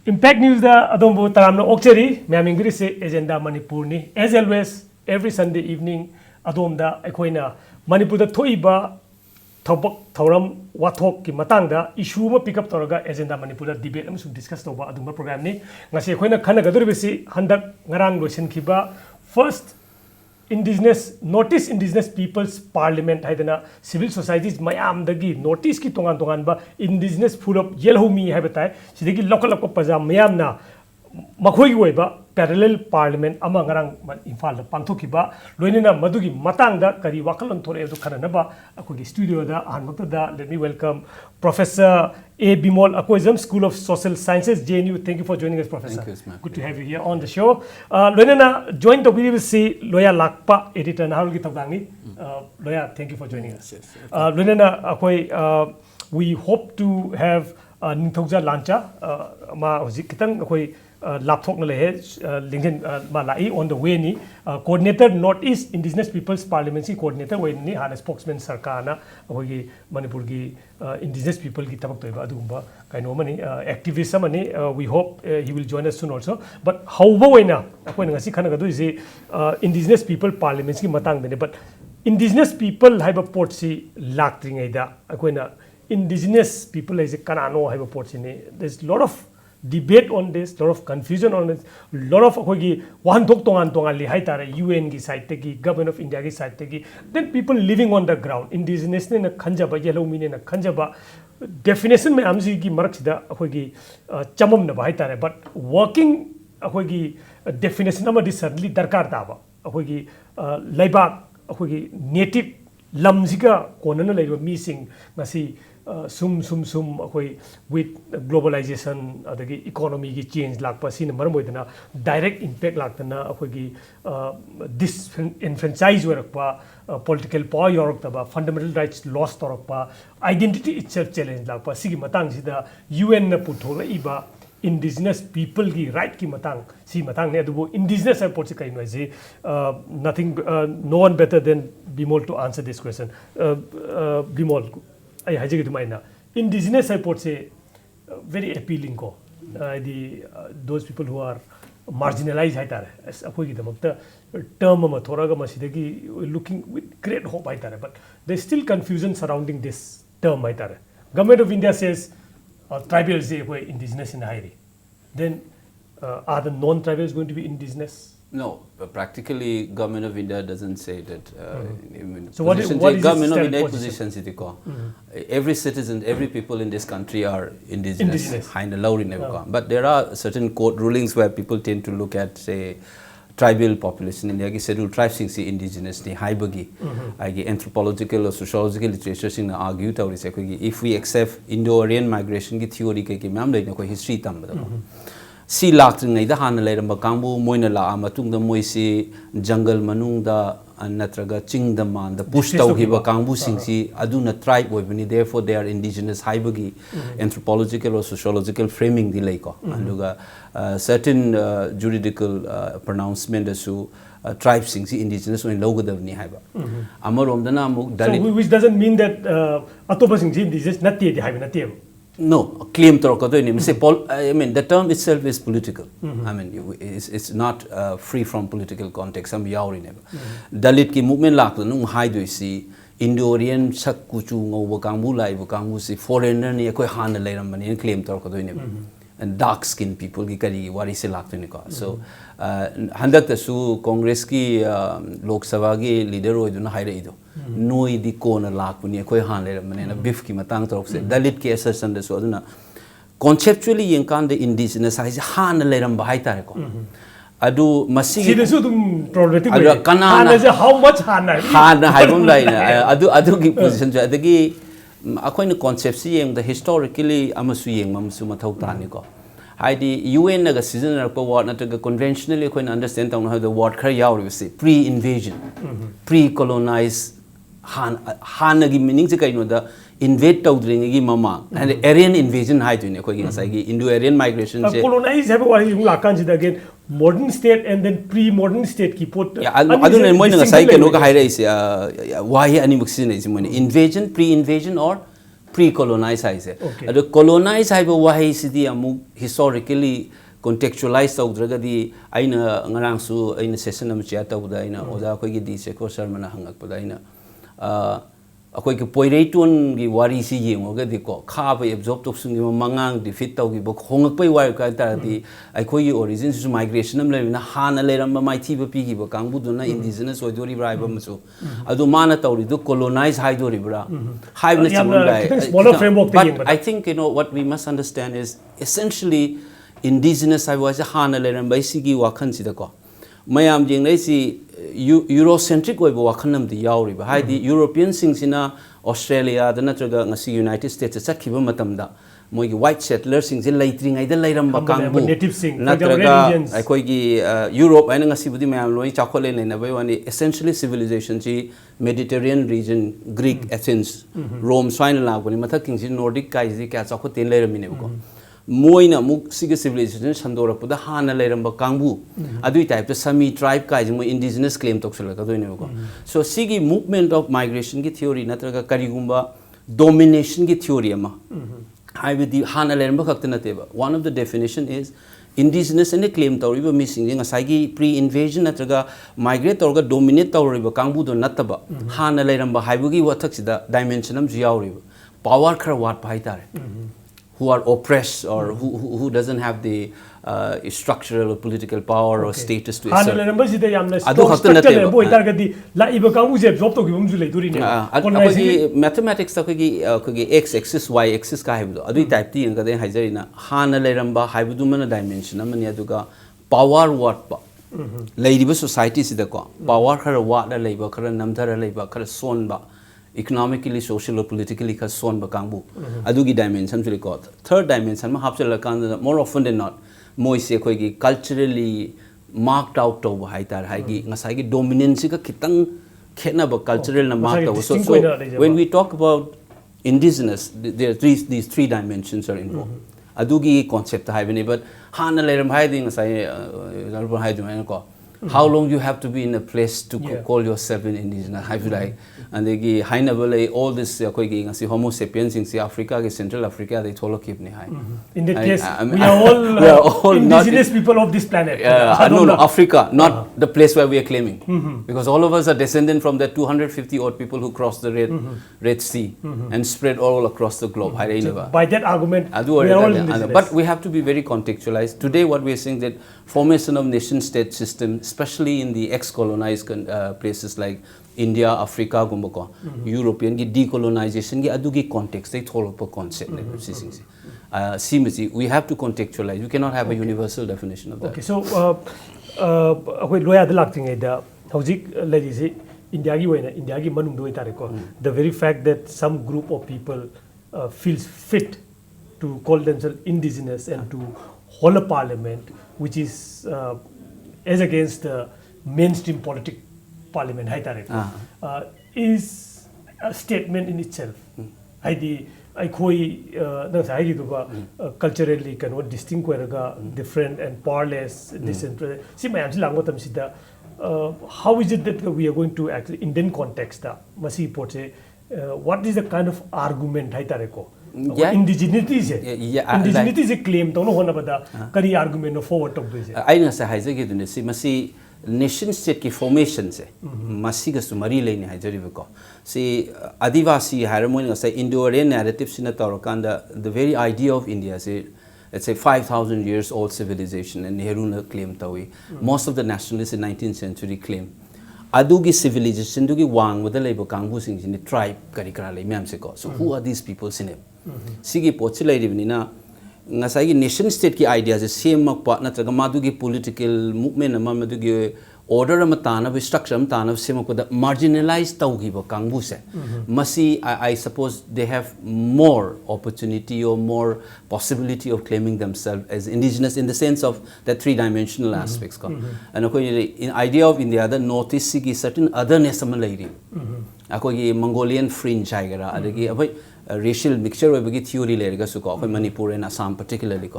Impact News da adonbo taramna okcheri myaming birise agenda Manipur ni as always every Sunday evening adomda ekhoina Manipur da thoiba thobak thoram wathok ki matang da issue ma pick up toraga agenda Manipur da debate am discuss toba adumba program ni ngase ekhoina khana gaduribisi handak ngarang loisin khiba first Indigenous notice Indigenous People's Parliament haidana civil societies mayam dagi notice ki tongan ba Indigenous full of yellow me habitai sidagi local pajam mayam na makhoi oiba parallel parliament ama ngarang imphal da pangthokiba loinena madugi matang da kari wakalon thore edu khana ba akogi studio da anmakta da let me welcome Professor A. Bimol Akoizam, School of Social Sciences, JNU. Thank you for joining us, Professor. Thank you, Ismail. Good to have you here on the show. Loinena joined the BBC Loya Lakpa editor Nahal Gitavdangi. Loya, thank you for joining us. Loinena Akoi, we hope to have Nintogja Lancha ma hozik kitang akoi laptop na lehe LinkedIn malai on the way ni coordinator Northeast Indigenous People's Parliamentary coordinator way ni hana spokesman sarkar na akoi Manipur gi Indigenous people ki tabak toiba adumba kaino mani activist mani we hope he will join us soon also but however wena akoi ngasi khana gadu is Indigenous People Parliaments ki matang dene but Indigenous people haiba port si laktringai da akoi na Indigenous people is a kanano haiba port si ne there's a lot of debate on this, lot of confusion on this, lot of one talk tongan li haitare UN ki side teki, government of India ki side teki, then people living on the ground, indigenous ne na khanjaba, yellow meaning na khanjaba, definition mein amsi ki marak sida chamam na ba haitare, but working definition ama this certainly darkar taba, laibak, native lamsika kona na laiba missing ngasi sum with globalization adagi economy ki change lakpa sin maram hoidana direct impact laktana akogi disenfranchise warakpa political power yorakta fundamental rights lost torakpa identity itself challenge lakpa sigi matang sida UN na puthola iba Indigenous people ki right ki matang si matang ne adubo Indigenous support se kaino ase nothing no one better than Bimol to answer this question Bimol I hajagi tumaina Indigenous support se very appealing ko those people who are marginalized haitare as akoi gi damakta term ma thoraga masidagi looking with great hope haitare but there's still confusion surrounding this term haitare government of India says tribals are indigenous in Hairi. Then are the non-tribals going to be indigenous? No, practically government of India doesn't say that. So what is government of India position? Every citizen, every people in this country are indigenous. But there are certain court rulings where people tend to look at, say, tribal population in the scheduled tribes sing indigenous ni haibagi anthropological or sociological literature sing argue if we accept Indo-Aryan migration ki theory ke mam leina ko history tam si laktring ngai da han leiramba kangbu moina la matung da moisi jungle manung da natraga ching da man da push tau hiba kangbu sing si aduna tribe oibani therefore they are indigenous haibagi anthropological or sociological framing di leiko anduga certain juridical pronouncement asu tribe sing si indigenous when logadavni haiba amarom dana amuk dalit so which doesn't mean that atopa sing indigenous natte di haiba natte no, claim to I mean, the term itself is political. I mean, it's not free from political context. Some yauri never. Dalit ki movement lak nung hai do si Indo-Aryan sak kuchu ngo bakambu lai bakambu si foreigner ni koi han lai ram mani claim to never. And dark skinned people ki kari wari se lak to so handak tasu Congress ki Lok Sabha ki leader ho iduna hai ido. Noi di kona lakuni koi han le mane na beef ki matang torok se dalit ki assertion de so na conceptually yang kan de indigenous size han le ram bahai tare ko adu masi si su tum problematic adu kana how much han hai bom lai na adu ki position ja adagi akoi na concept si yang the historically amasu yang mamsu mathau tani ko haidi UN naga season na ko word na to conventionally ko understand tong how the word khar yaw we say pre invasion pre colonized Hanagi meaning se kaino da invade tawdringi mama and Aryan invasion hai to ne ko gi sai gi Indo-Aryan migration se colonize have wali lakan ji again modern state and then pre-modern state ki put adu ne moi nga sai ke no ka hai rai se why ani muksin is moi invasion pre-invasion or pre-colonize haise Okay. adu colonize haiba wahi sidi amu historically contextualize tawdraga di aina ngarang su aina session am chia tawda aina oja khoi gi di se ko sharmana hangak pada aina akoi ke poireiton gi wari si yengoga di ko kha ba absorb tok sungi mangang defeat taw gi bo khongak pai wai ka ta di ai khoi gi origins su migration am leina hana leram ba mai thi ba pi gi ba kangbu do na indigenous oidori bra ba masu adu mana tawri do colonize hai dori bra hai na smaller framework but I think what we must understand is essentially indigenous I was hana leram ba sigi wakhan si da ko mayam jing nei si Eurocentric oiba wakhanam di yauri ba haidi European singsina Australia da natraga ngasi United States chakhiba matamda moigi white settlers sing je laitring ai da lairam ba kangbu natraga ai gi Europe ai ngasi budi mayam loi chakhole nei na bai wani essentially civilization ji Mediterranean region Greek Athens Rome swaina la goni mathak king ji Nordic kai ji kya chakho ten lairam ne ko moina muk siga civilization sandora puda hana leiramba kangbu adui type to sami tribe kai mo indigenous claim toksala ka doine ko so sigi movement of migration ki theory natraga karigumba domination ki theory ama hai with hana leiramba khakta nateba one of the definition is indigenous and claim tawriba missing ngasai gi pre invasion natraga migrate tawga dominate tawriba kangbu do nataba hana leiramba haibu gi wathak sida dimension am jiawriba power khara wat pai tare who are oppressed or who doesn't have the structural or political power or status to assert. Remember sida yamna structure boy targadi la iba kamu je absorb to gibum jule duri ne. Apagi mathematics ta kogi x axis y axis ka haibu adu type ti ngade hajarina hana leramba haibu mana dimension amani aduga power what pa leiriba society sida ko power khara what la leiba khara namdara leiba khara son ba economically, social, or politically, has son bakangbu. Adugi dimension to record. Third dimension, more often than not, moise culturally marked out over haitar haigi, nasagi dominance ka kitang kena ba cultural na marked over. So when we talk about indigenous, there are these three dimensions are involved. Adugi concept haibene, but hana leram haiding asai how long you have to be in a place to call yourself an indigenous? I feel like, and they give all this Homo sapiens in Africa, Central Africa, they told keep high. In that case, we are all indigenous people of this planet. No, Africa, not the place where we are claiming, because all of us are descended from the 250 odd people who crossed the Red Sea and spread all across the globe. By that argument, we are all indigenous. But we have to be very contextualized. Today, what we are saying that formation of nation-state system, especially in the ex-colonized places like India, Africa, European decolonization, adugi context, they told a concept. We have to contextualize. We cannot have a universal definition of that. Okay, so the very fact that some group of people feels fit to call themselves indigenous and to hold a parliament which is as against the mainstream parliament is a statement in itself. Culturally distinct different and parlous decentralized. How is it that we are going to actually Indian context what is the kind of argument indigeneity is a claim kari argument forward nation state ki formation se masiga sumari leini hajari ko see adivasi harmonia say Indo-Aryan narrative sinatorokanda the very idea of India say let's say 5,000 years old civilization and Nehru na claim tawi most of the nationalists in 19th century claim adugi civilization dugi wang with the labor kangbu sing in the tribe karikara le myam se ko so who are these people sine sigi pochilai ribnina ngasai nation state ki ideas is same makpa natraga madugi political movement ama madugi order ama tana structure ama tana same ko da marginalized taugi ba kangbu se masi I suppose they have more opportunity or more possibility of claiming themselves as indigenous in the sense of the three-dimensional aspects and in idea of India the northeast sigi certain otherness ama lairi akoi Mongolian fringe aigara adagi racial mixture of theory Manipur and Assam particularly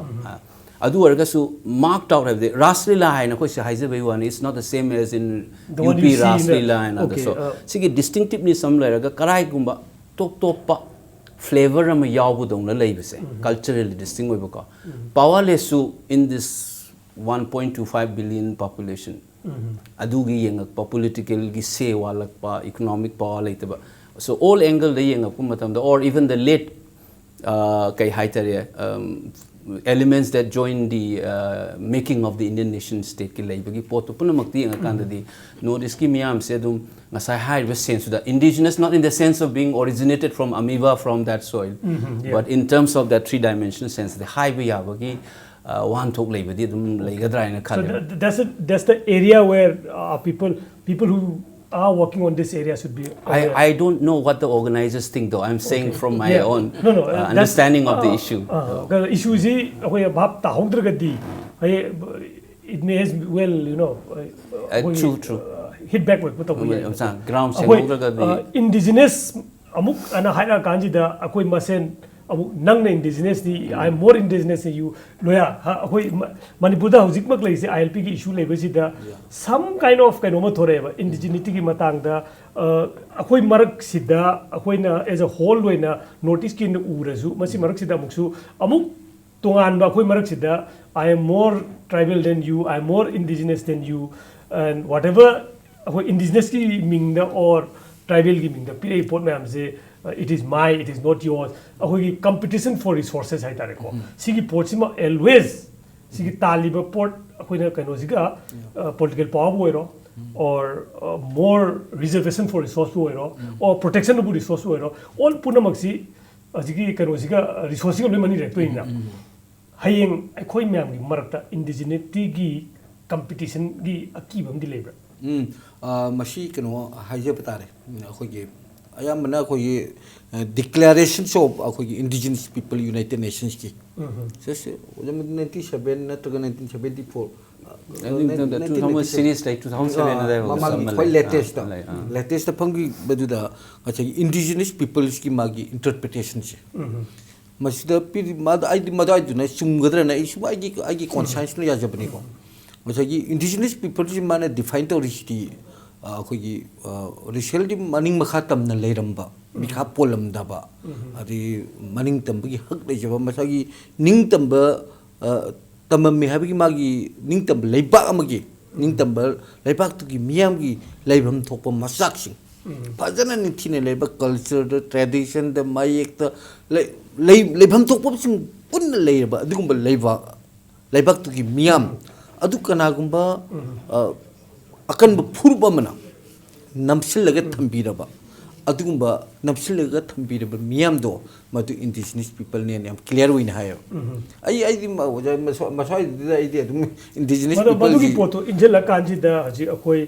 marked out of the Raslila it's not the same as in UP Raslila and others so distinctiveness some karai gumba top flavor ama yaw dong la leibase culturally distinct oiba ko power lesu in this 1.25 billion population adugi yengak political gi se walak pa economic power laitaba so all angle de yengak matam or even the late kai haitare elements that join the making of the Indian nation state ki leibagi pot punamakti ang kanda di notice ki miyam se dum ngasai high sense that indigenous not in the sense of being originated from amoeba from that soil but in terms of that three-dimensional sense the high yabagi one talk leibadi dum leigadra ina khale so that's the area where people who are working on this area should be I don't know what the organizers think though. I'm saying from my own understanding of the issue. The issue is it may as well, you know, true. Hit back with the ground indigenous amuk ana haira kanji da akoi masen nang na indigenous di I am more indigenous than you loya akoi Manipur da hojik mak lai se ILP ki issue level si da some kind of thore ba indigeneity ki matang da akoi marak sida akoi na as a whole loina notice ki urasu masi marak sida muksu amuk tongan ba akoi marak sida I am more tribal than you I am more indigenous than you and whatever akoi indigenous ki mingda or tribal ki mingda pire report ma'am se it is my, it is not yours. A competition for resources hai tare ko. Sigi port sima always sigi taliba port akoi na kano siga political power boiro or more reservation for resource boiro or protection of resource boiro all puna maksi sigi kano siga resource ko mani rekto ina. Hayeng akoi myam gi marakta indigeneity gi competition gi akibam di labor. Mashi kano haje patare akoi ge ayamana akoi declarations of akoi indigenous people United Nations ki just 1997 nataga 1974 series like 2007 quite latest phangi baduda acha indigenous peoples ki magi interpretation che masida pi mada iduna sumgadra na isu agi conscience no yajabni ko acha indigenous peoples ki mana define to rishti अखोगी रिशल दी मनिंग मखा तमना लेरंबा Milkha pollen दबा अरे मनिंग तंबगी हक लेजबा मसागी निंग तंब तमम में हाबगी मागी निंग तंब लेबा अमगी निंग तंब लेबा तुगी मियामगी लेबम थोप मसाक्सिंग फजना निथिने लेबा कल्चर द ट्रेडिशन द मायक द लेबम थोप सिंग पुन लेबा अदुगुंबा लेबा तुगी मियाम अदु कनागुंबा akan befurba mana namsilaga thambiraba adugumba namsilaga thambiraba miyam do madu indigenous people ne am clear win hayo ai di masai di adum indigenous people madu ki poto injela kanji da haji akoi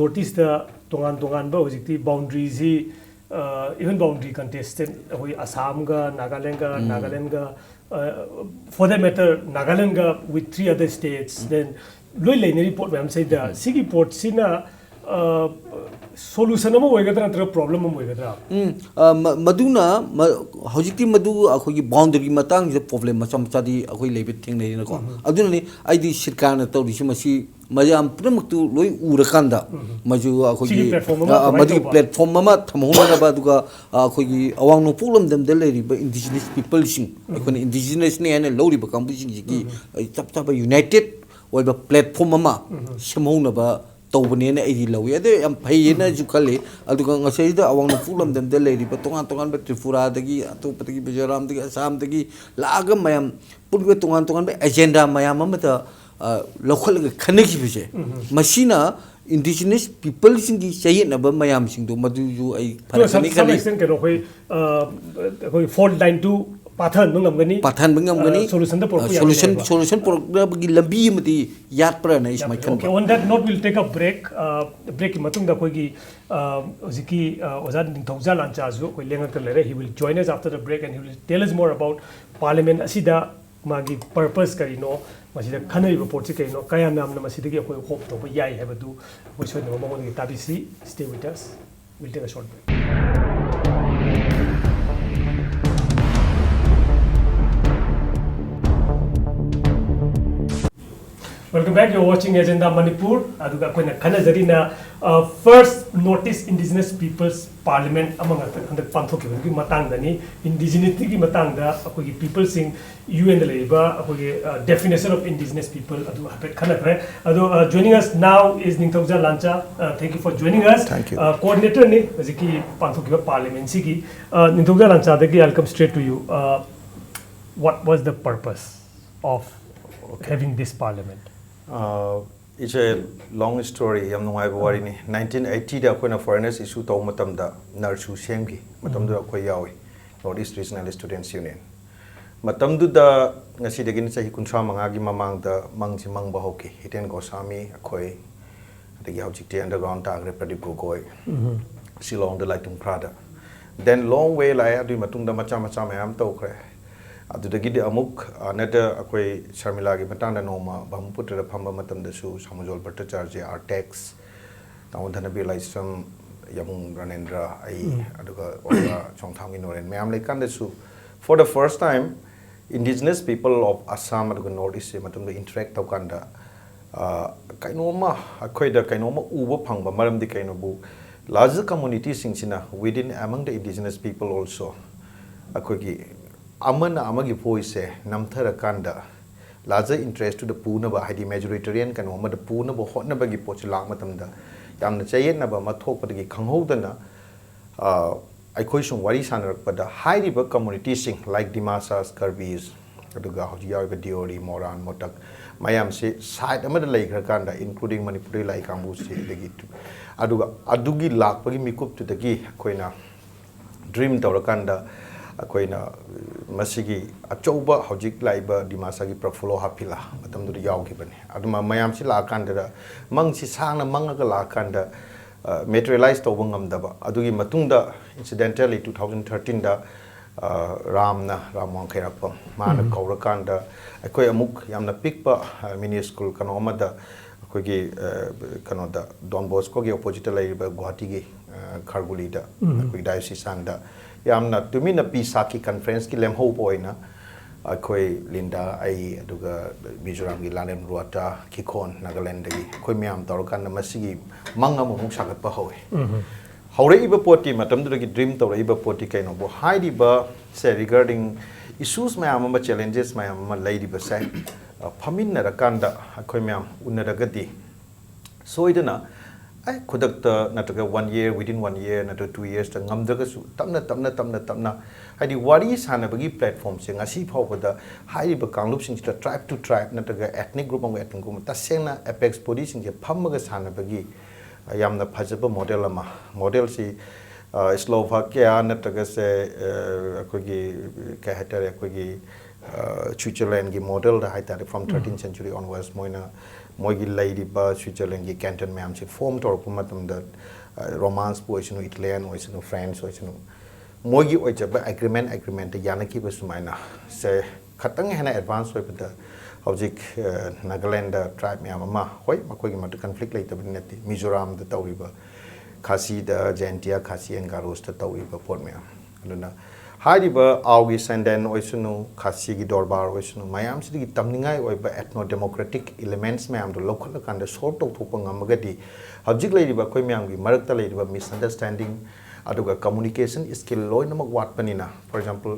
notice da tongan ba hojikti boundaries hi even boundary contested akoi Assam ga Nagaland ga for that matter Nagaland ga with 3 other states then loi leineri report ma'am say da sigi port sina solution ama hoigadra natra problem am hoigadra maduna hojikti madu akhogi boundary matang je problem macam chadi akhoi leibe thing nei na ko aduna ni aidi sirkar na tawri si majam pramaktu loi urakanda maju akhogi madu platform ma thamhona na ba duga akhogi awang no problem dem de leri ba indigenous people sing akhoni indigenous ne ana lori ba kambu sing gi chap united oiba platform ama semhona ba tawbane na ai lawi ade am phayena ju khale aduga ngasai da awang no pulam dem de leri ba tongan ba Tripura dagi atopatagi Mizoram dagi Assam dagi laga mayam pulbe tongan ba agenda mayam amata local khanegi bije machina indigenous people singi sayi na ba mayam sing do madu ju ai pharakani khani koi fault line to pathan bangam gani solution program gi lambi mati yat pra na is my khan okay on that note we'll take a break break matung da koi gi oziki ozan thongja lancha ju koi lenga kar lere he will join us after the break and he will tell us more about parliament asida magi purpose kari no masida khanai report se kari no kaya nam na masida gi koi hope to yai have do koi so no mo gi tabisi stay with us we'll take a short break. Welcome back. You're watching Agenda Manipur. Aduga koina khana jarina first Northeast Indigenous Peoples Parliament among the panthok ki matang dani indigeneity ki matang da akoi people sing UN da leba akoi definition of indigenous people adu hapet khana kare adu joining us now is Ningthauja Lancha. Thank you for joining us. Thank you. Coordinator ni jiki panthok ki parliament si ki Ningthauja Lancha dagi I'll come straight to you. What was the purpose of having this parliament? It's a long story. I'm not going to 1980 da koi na foreigners issue to matam da narsu sengbi matam da koi yawi Northeast Regional Students Union matam du da ngasi dagin sahi kuntra manga gi mamang da mangji mang bahoki hiten gosami koi the yaujik underground tagre pradip gogoi silong da laitung prada then long way la adu matung da macha macha mayam to kre adudagi de amuk neta akoi Sharmila gi matang da noma Brahmaputra da phamba matam da su Samujol Bhattacharya Artex tawon bi laisam Yamung Ranendra ai aduga oga chongtham gi noren mayam lekan da su for the first time indigenous people of Assam aduga Northeast matam da interact taw kan da kainoma akoi da kainoma uba phangba maram di kainobu larger community singsina within among the indigenous people also akoi gi amana amagi voice namthara kanda larger interest to the puna ba hidi majoritarian kan oma the puna ba hotna ba gi poch lang matam da yamna chayen na ba ma thok pa gi khanghou da na ai khoi sung wari sanar pa da high ba community sing like Dimasas Karbis aduga hoji yaw ba diori Moran Motak mayam se side amada lai gra kanda including Manipur lai kambu se degi aduga adugi lak pa gi mikup tu dagi khoina dream tawrakanda akoina masigi achouba hojik laiba dimasa gi profolo hapila matam du yaw gi bani aduma mayam si la kanda mang si sangna mangaga la kanda materialize to bangam daba adugi matungda incidentally 2013 da ramong khairapam mana kaura kanda akoi amuk yamna pikpa mini school kanoma da akoi gi kanoda Don Bosco gi opposite laiba Guwahati gi Kharguli da akoi diocese anda yamna tumina pisaki conference ki lemho poina akoi Linda ai aduga Mizoram gi Lanem Ruata Kikon Nagaland gi koi myam tawkan masigi manga mo sagat pa hoy haure iba poti matam du gi dream tawra iba poti kaino bo haidi ba say regarding issues mayam ma challenges mayam ma lady ba sai phamin na rakanda akoi myam unaragati soidana ai kudakta nataga 1 year within 1 year nata 2 years ta ngamdaga su tamna haidi wari sana bagi platform se ngasi phawda haidi ba kanglup sing ta tribe to tribe nataga ethnic group ang ethnic group ta sena apex body sing je phammaga sana bagi yamna phajaba model ama model si Slovakia nataga se akogi ka hatare akogi Switzerland gi model da haitare from 13th century onwards moina moigi lady ba Switzerland gi canton mayam se form tor pumatam da romance poisinu Italian oisinu French oisinu moigi oicha ba agreement yana ki basumaina se khatang hena advance oi pada hojik Nagaland tribe mayam ma hoi makoi gi mat conflict laita binati Mizoram da tawriba Khasi da Jaintia Khasi and Garos da tawriba port mayam aduna hariba augi senden oisunu Khasi gi dorbar oisunu mayam sidi tamningai oiba ethno democratic elements mayam do local kanda sort of thopang amagadi hajik leiriba koi mayam gi marakta leiriba misunderstanding aduga communication skill loinamak watpanina for example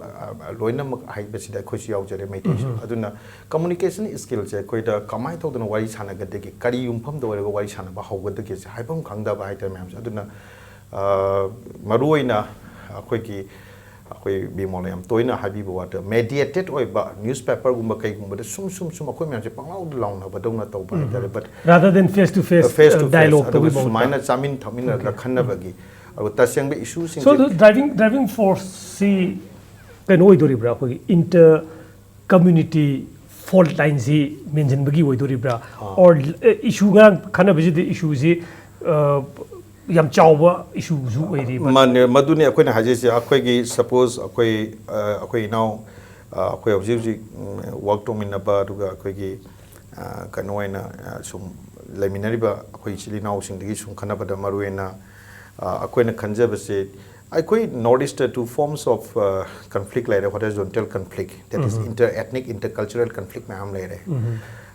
loinamak haibasida khoisi yaujare meditation aduna communication skill je koida kamai thodana wari sanagade gi kari yumpham do wari sanaba hawgade gi haibam khangda ba haita mayam aduna maruina akhoi gi akoi bimol yam toina habibu water mediated oiba newspaper gumba kai gumba de sum akoi myam je panglau de launa ba dongna to ba but rather than face to face dialogue to be sumaina chamin thamin la khanna bagi aru taseng be issues so the driving force si kan oi dori bra ko inter community fault lines hi mention bagi oi dori bra or issue ga khana biji the issue ji yam chawba issue zu oi ri man maduni akoi na haje se akoi gi suppose akoi now akoi objective work to min ba duga akoi gi kanoina sum leminari ba akoi chili now sing digi sum khana ba da maruena akoi na khanjaba se akoi noticed two forms of conflict like horizontal conflict that is inter ethnic intercultural conflict ma am lai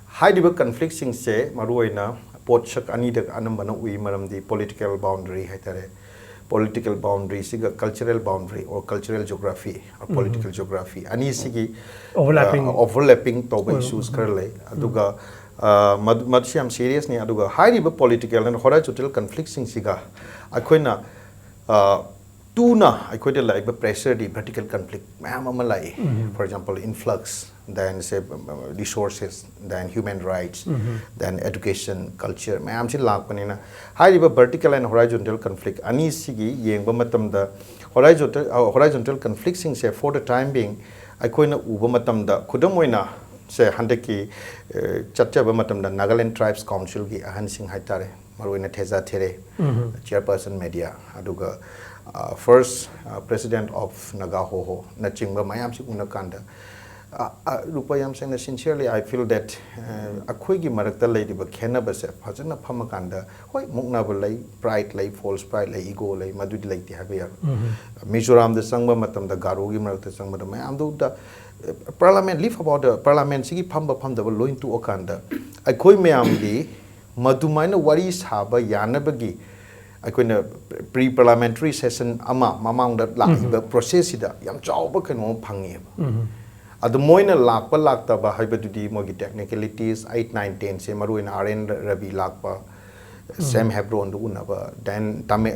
High conflict sing se maruina potchak ani de anambana ui maramdi political boundary haitare political boundary siga cultural boundary or cultural geography or political geography ani sigi overlapping toba issues karle aduga madsyam serious ni aduga high political and horizontal conflict sing siga akoina tuna akoida like pressure the vertical conflict mamalai for example influx then say resources then human rights then education culture mayam si lakpanina high vertical and horizontal conflict ani sigi yengba matam da horizontal conflict sing say for the time being akoina uba matam da khudam oina say handaki chatchaba matam da Nagaland Tribes Council gi ahan sing haitare maruina theza there chairperson media aduga first president of Nagahoho nachingba mayam si una kanda Rupayam saying sincerely I feel that akhoi marakta leidiba khenaba se phajana phamakanda hoi muknaba lei pride lei false pride lei ego lei madudi leiti habe yar Mizoram the sangba matam da garo gi marakta sangba da mayam do da parliament leave about the parliament sigi phamba phamda lo into okanda akhoi mayam di madumaina wari saba yanabagi akoina pre parliamentary session ama mamang da laiba process ida yam chawba kano phangi adu moina lakpa lakta ba haibadudi mogi technicalities 8 9 10 se maru in RN Rabi lakpa Sam Hebron unaba then tame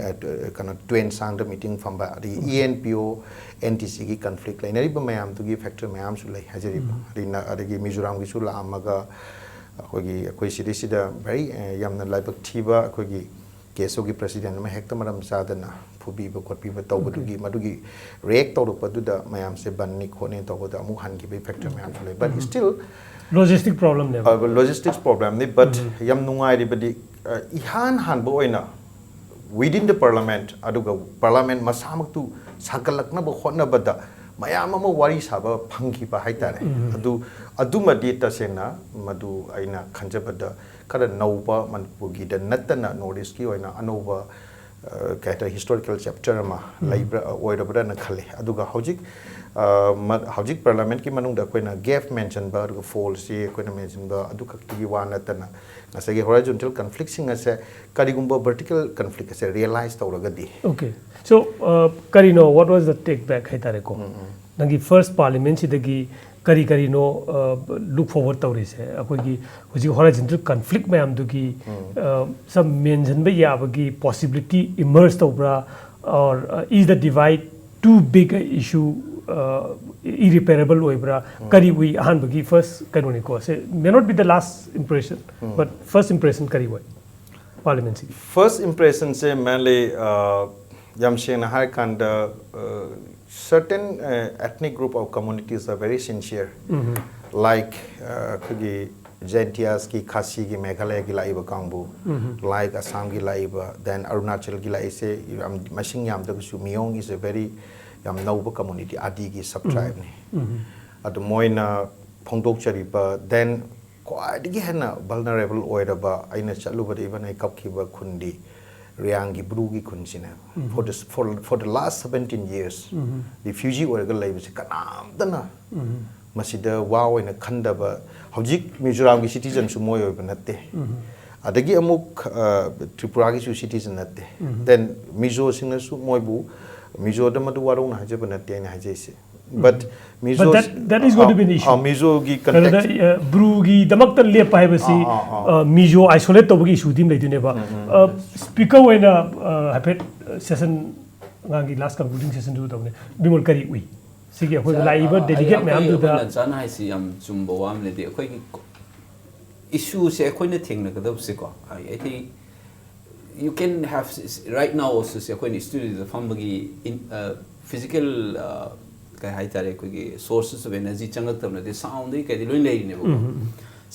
kana twin sang the meeting from ba the ENPO NTC gi conflict lai nari ba mayam tu gi factor mayam su lai hajari ba rina adagi Mizoram gi su la amaga akoi city sida very yamna laibak thiba akoi keso gi president ma hekta maram sadana phubi ba khotbi ba tawbugi madugi react tawrukpa duda mayam se banni khone tawda amu han gi factor mayam le but still logistic problem ne logistics problem ne but yam nungai ri badi ihan han bo oina within the parliament aduga parliament masamak tu sakalakna ba khotna bada mayam ama wari saba phangki ba haitare adu madi tasena madu aina khanjabada kada nauba Manipur gi da natana notice ki oina anova kaita historical chapter ma laibra oirabra na khale aduga hojik parliament ki manung da koina gap mention ba aduga false ye koina mention ba aduga ki wa natana ngasagi horizontal conflict sing ase karigumba vertical conflict ase realize tawraga di okay so karino what was the take back haitare ko nangi first parliament sidagi kari no look forward tawrise akogi hoji horizontal conflict mayam dugi some mention ba yabagi possibility emerge tawbra or is the divide too big a issue irreparable oibra kari we ahan bagi first kanoni ko say may not be the last impression but first impression kari wa parliament si first impression say mainly yamshena har kanda certain ethnic group of communities are very sincere like kugi Jaintias ki Khasi ki Meghalaya ki laiba kangbu like Assam ki laiba then Arunachal ki lai se mashing yam da su Miyong is a very yam nauba community adi ki sub tribe ni adu moina phongdok chariba then quite hena vulnerable oiraba aina chaluba even ai kapkiba khundi Riangi Brugi Kunsina for the last 17 years refugee oragal labis kanam dana masida wow in a kandaba hojik Mizoram gi citizen su moyo banate adagi amuk Tripura gi citizen nate then Mizo singna su moibu Mizo da madu warung haje banate ni haje se but Mizo that is going to be an issue Mizo gi context Brugi damakta lepa haibasi Mizo isolate tawgi issue dim leidune ba speaker wena hapet session ngangi last concluding session du tawne bimol kari ui sige khoi laiba delegate me am du da chan hai si am chumbo wam le de khoi issue se khoi na thing na kadab se ko I think you can have right now also se khoi ni study the fambagi in physical kai hai tare koi sources of energy changak tamna de sound dei kai loi lei ne bo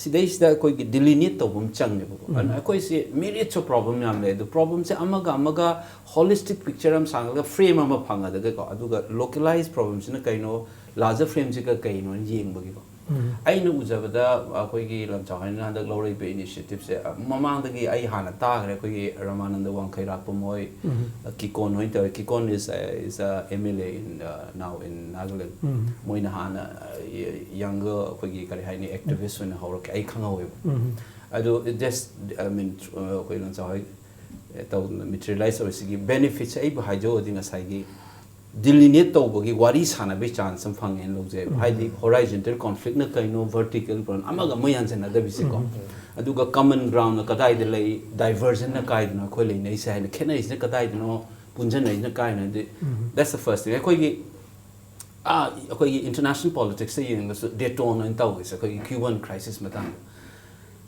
sidai sida koi delineate to bum chang ne bo an koi se myriad of problem yam le the problem se amaga holistic picture am sangla frame ama phanga da ko aduga localized problems na kai no larger frame se ka kai no yeng bo ai nu ujabada akoi gi lam chahain na dak lorei be initiative se mamang da gi ai hana ta gre akoi gi Ramananda Wangkai rak pamoi Kikon hoi ta Kikon is a MLA in now in Nagaland moi na hana younger akoi gi kari haini activist when haurak ai khangawai ado just I mean akoi lam chahai tau materialize or sigi benefits ai ba hajo dinga sai gi delineate tawbagi wari sana be chance sam phang en log je haidi horizontal conflict na kaino vertical problem amaga mayan jana da bisi ko aduga common ground na kadai de lei diversion na kai na khoi lei nei sai na khenai na kadai no punjan nei na kai na that's the first thing khoi gi khoi gi international politics se yeng so Daytona in taw is khoi Cuban crisis matang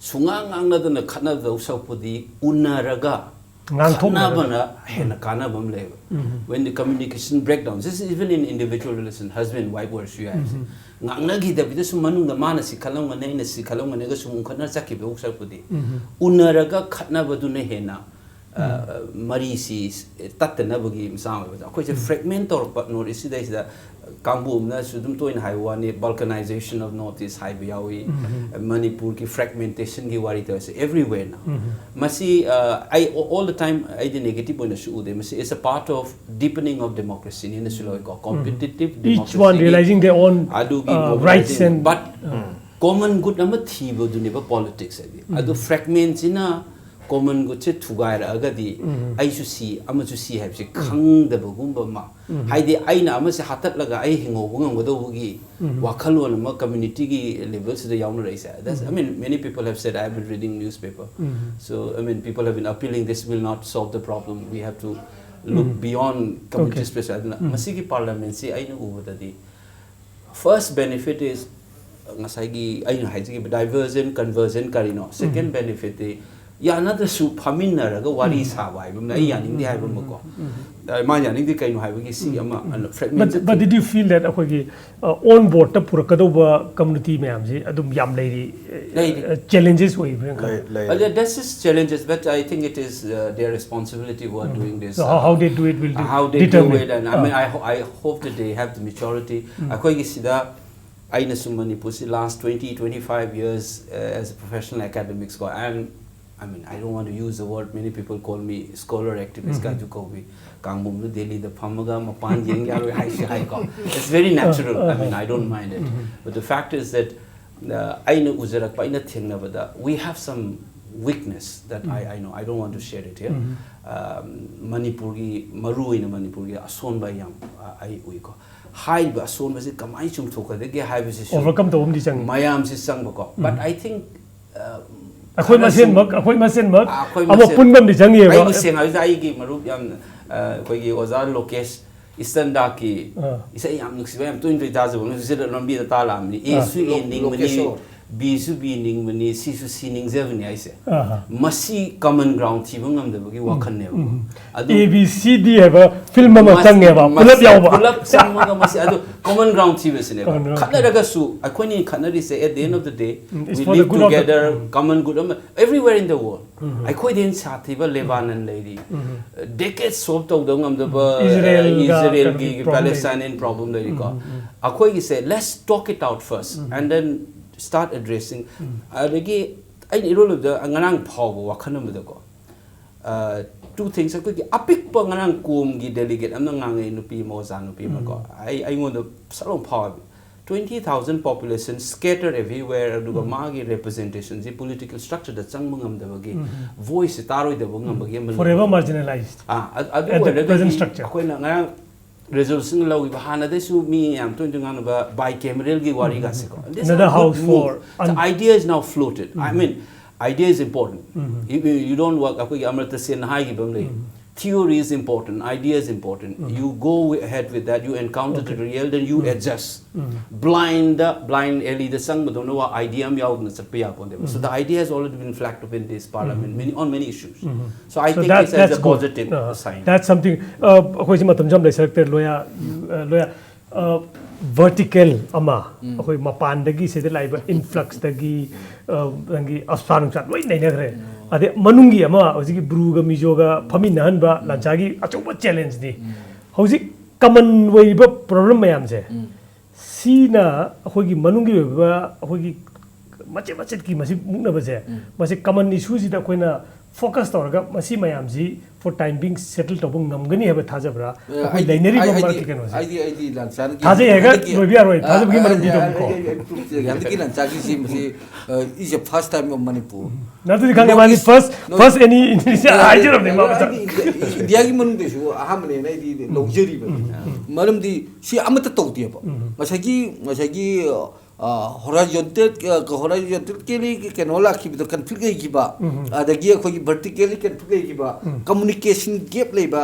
sunga ngang na da khana da usau pudi unaraga when the communication breakdowns, this is even in individual relations, husband, wife, or she has. Nganagi da bidas manung da mana si kalang manay na si kalang manay ga sumung kana sakib usap pudi. Unaraga khatna badu na hena mari si tatna bagi misama bada. Ako je fragment or but nor isi da is da Kambum na sudum to in Haiwan balkanization of Northeast Haibiawi, Manipur ki fragmentation ki wari to everywhere now. Masi I all the time I the negative point issue de masi it's a part of deepening of democracy in the Sri-Lanka competitive democracy. Each one realizing their own rights and but common good nama thibo duniba politics adu fragments ina common good se thugaira agadi ai su si ama su si have se khang da bagumba ma haide aina ama se hatat laga ai hingo bungam godo gi wakhalon ma community gi levels the yawn raisa that's I mean many people have said I have been reading newspaper so I mean people have been appealing this will not solve the problem we have to look beyond community space masigi parliament se aina ubada di first benefit is ngasai gi aina haiji diversion conversion karino second benefit ya another su phaminna raga wari sa bai bum na yaning di haibum ko ma yaning di kaino haibagi si ama fragment but did you feel that akogi on board ta purakado community mayam ji adum yam lady challenges we that's just challenges but I think it is their responsibility who are doing this so how they do it will how they do it and I mean I hope that they have the maturity akogi sida aina sumani pusi last 20-25 years as a professional academics go and I mean, I don't want to use the word. Many people call me scholar activist. It's very natural. I mean, I don't mind it. But the fact is that we have some weakness that I know. I don't want to share it here. Manipuri, Maru in Manipuri, Ason by Yam, I uiko. Hide by Ason was it Kamai Chum Toka, they get high visit. Overcome the Omdi Sang. Mayam is Sangbako. But I think. Akoy masin mag amo punbam di jangi ba ai sing ai gi marup yam koi gi ozar lokesh istanda ki isa yam nuksi yam tuin ri dazu nu se lambi da talam ni e su ending mani b su b ning mani c su c ning zeven ai se masi common ground thi bangam da bagi wakhan ne adu a b c d have film ma chang ba pulap yaw ba pulap chang ma masi adu common ground thi bes ne khana raga su akoi ni khana ri se at the end of the day we live together common good everywhere in the world akoi din sathi ba Lebanon lady decades solve to dongam da ba Israel gi Palestinian problem da ko akoi gi say let's talk it out first and then start addressing adagi ai role of the nganang phawb wakhanam da ko two things akoi gi apik pa nganang kum gi delegate amna ngangai nupi moza nupi ma ko ai ngon the salom phawb 20,000 population scattered everywhere aduga magi representation the political structure da changmangam da bagi voice taroi da bangam bagi forever marginalized adu the present structure akoi na ngang resolution law iba hana de su mi am to ngana ba bicameral gi wari ga seko another house for the idea is now floated I mean idea is important you don't work akoi amrita sen hai gi bam le theory is important idea is important you go ahead with that you encounter the real then you adjust blind eli the sang ma don't know idea am yaw na sapya ponde so the idea has already been flagged up in this parliament on many issues so I think it's as a positive sign that's something akoi si matam jam le selected loya vertical ama akoi mapan dagi se de laiba influx dagi rangi aspan chat loi nei na gre ade manungi ama hojiki bruga mijoga phamin han ba lanchagi achoba challenge ni hojik common way ba problem mayam je Sina akhoi manungi ba akhoi macet ki masi mukna ba je masi common issues ida koina focus tawraga masi mayam ji for time being settle tobung namgani haba thajabra akhoi lainari ba mar ki kano ID lanchan ki thaje hega lobi aroi thajab ki maram di dom ko yandi ki lanchan ki si masi is a first time of Manipur natu khang mani first any idea of them India ki manung desu aham ne na di luxury ba maram di si amata tawti ba masagi horizontal ke li kenola ki to conflict ki ba adagi khoi vertically conflict ki ba communication gap le ba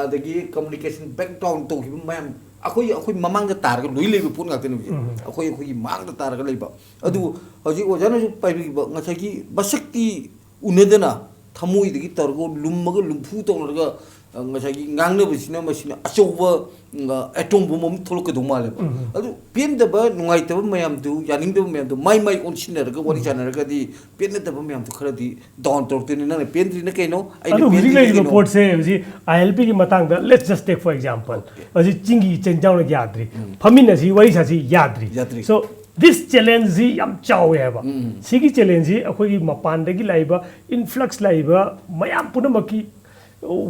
adagi communication background to ki mayam akhoi mamang da tar ga loi le bu pun ga tene akhoi mang da tar ga le ba adu hoji ojana ju pai bi ba ngasagi basakti unedana thamui digi targo lummaga lumpu to ga ngasagi ngangne bisina masina achoba atom bom tholok do male adu pem da ba nungai ta mayam du yaning da mayam du mai on sinner ga wari channel ga di pen da ba mayam du khara di down to tin na pen tri na kaino adu hiri report se ji ILP ki matang da let's just take for example aji chingi chenjang la yadri phamin na ji wari sa ji yadri so this challenge ji yam chawe ba sigi challenge ji akhoi gi mapan da gi laiba influx laiba mayam punamaki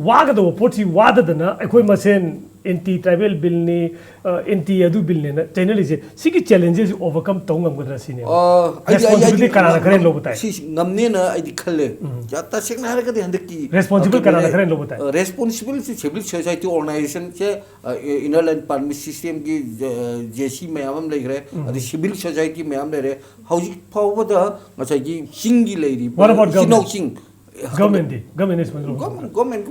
wagado poti wadadana akhoi masen anti tribal bill ni anti adu bill ne channel is sigi challenges overcome tongam gadra sine responsibility kana kare lo batai si ngamne na idi khalle jata sekna har ka de handaki responsible kana kare lo batai responsibility civil society organization che inner line permit system ki jesi mayam le gre adi civil society mayam le re hauji pawada ngasai gi singi le ri what about government government is government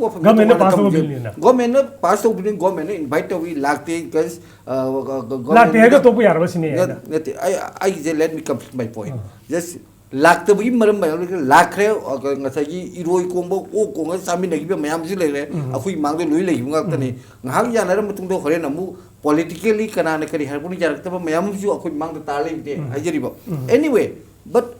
government pass to government invite we lakte because lakte hega to yar basine I let me complete my point just lakte bi maram ba lakre ngasagi iroi kombo o konga sami nagi ba mayam ji le akhui mang de loi le ngak tani ngak ya na matung do hore namu politically kana na kari harpuni jarakta ba mayam ju akhui mang de tale de hajari ba anyway but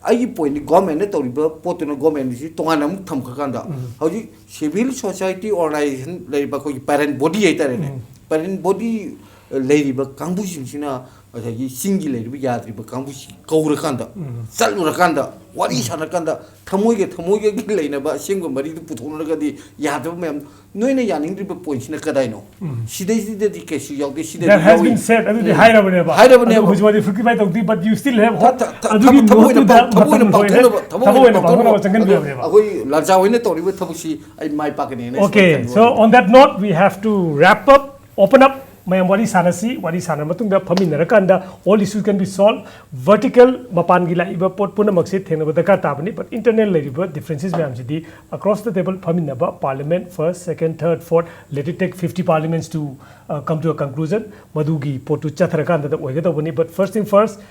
I point government ne toriba potuna government si tonga nam tham kha kanda hoji civil society organization leiba ko parent body ai tare ne parent body leiba kangbu sina aji singi leiba yadri ba kangbu kaura kanda salura kanda wari sana kanda thamoi ge gi leina ba singgo mari du puthona ga di yadba mem noi ne yaning ri ba point sina kadai no sidai di ke si yau de sidai that has been said adu the high level ba which was the 55 of the but you still have hope adu gi no to that thabu changan bi ba agoi larja hoine tori ba thabu si ai mai pa ke ne okay so on that note we have to wrap up open up mayam wari sana matung da phaminara kanda all issues can be solved vertical mapan gi laiba pot puna makse thena ba daka tabani but internal laiba differences mayam ji di across the table phaminaba parliament first second third fourth let it take 50 parliaments to come to a conclusion madugi pot tu chathara kanda da oiga tabani but first thing first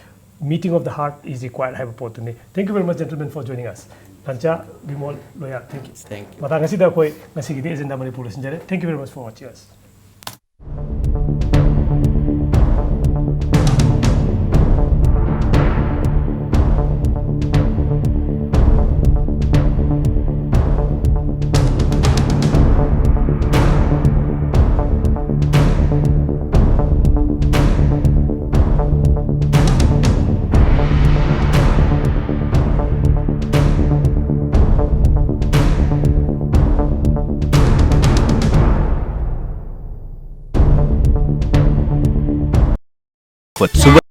meeting of the heart is required have a pot ni thank you very much gentlemen for joining us Pancha Bimol Loya thank you mata ngasi da koi ngasi gi di agenda Manipur sinjare thank you very much for watching us foot. So